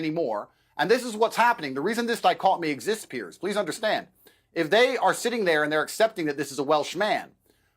anymore. And this is what's happening. The reason this dichotomy exists, peers, please understand, if they are sitting there and they're accepting that this is a Welsh man,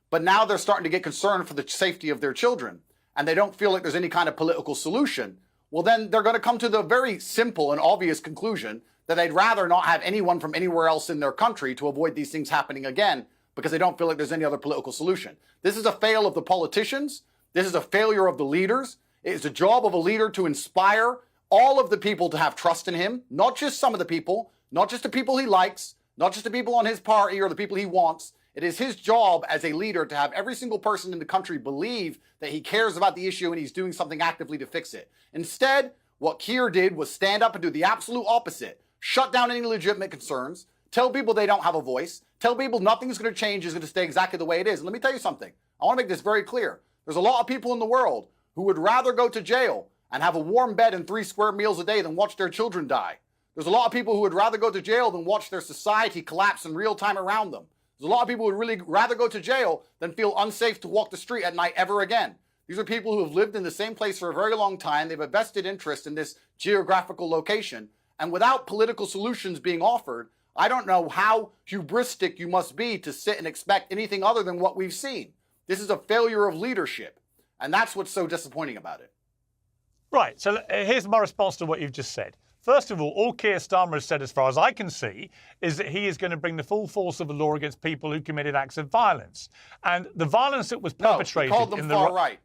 but now they're starting to get concerned for the safety of their children, and they don't feel like there's any kind of political solution, well, then they're going to come to the very simple and obvious conclusion that they'd rather not have anyone from anywhere else in their country to avoid these things happening again, because they don't feel like there's any other political solution. This is a fail of the politicians. This is a failure of the leaders. It's the job of a leader to inspire all of the people to have trust in him, not just some of the people, not just the people he likes, not just the people on his party or the people he wants. It is his job as a leader to have every single person in the country believe that he cares about the issue and he's doing something actively to fix it. Instead, what Keir did was stand up and do the absolute opposite. Shut down any legitimate concerns, tell people they don't have a voice, tell people nothing's going to change, is going to stay exactly the way it is. And let me tell you something. I want to make this very clear. There's a lot of people in the world who would rather go to jail and have a warm bed and 3 square meals a day than watch their children die. There's a lot of people who would rather go to jail than watch their society collapse in real time around them. There's a lot of people who would really rather go to jail than feel unsafe to walk the street at night ever again. These are people who have lived in the same place for a very long time. They have a vested interest in this geographical location. And without political solutions being offered, I don't know how hubristic you must be to sit and expect anything other than what we've seen. This is a failure of leadership. And that's what's so disappointing about it. Right. So here's my response to what you've just said. First of all Keir Starmer has said, as far as I can see, is that he is going to bring the full force of the law against people who committed acts of violence. And the violence that was perpetrated... No, he called them far right.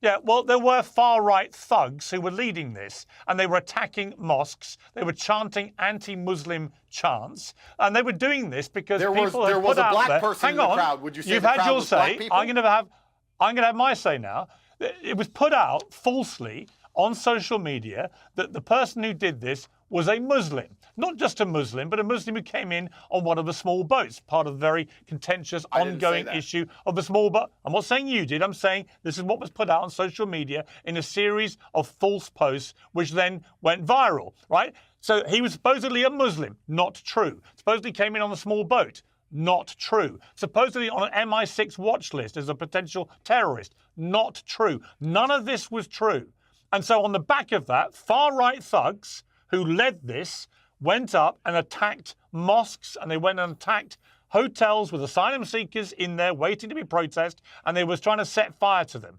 Yeah, well, there were far-right thugs who were leading this, and they were attacking mosques. They were chanting anti-Muslim chants, and they were doing this because there people was, had put there was a black out person there, in the crowd. Would you say you've the had crowd your was say. black people? I'm going to have my say now. It was put out falsely on social media that the person who did this was a Muslim. Not just a Muslim, but a Muslim who came in on one of the small boats, part of the very contentious, ongoing issue of the small boat. I'm not saying you did. I'm saying this is what was put out on social media in a series of false posts, which then went viral, right? So he was supposedly a Muslim. Not true. Supposedly came in on a small boat. Not true. Supposedly on an MI6 watch list as a potential terrorist. Not true. None of this was true. And so on the back of that, far-right thugs who led this went up and attacked mosques, and they went and attacked hotels with asylum seekers in there waiting to be processed, and they was trying to set fire to them.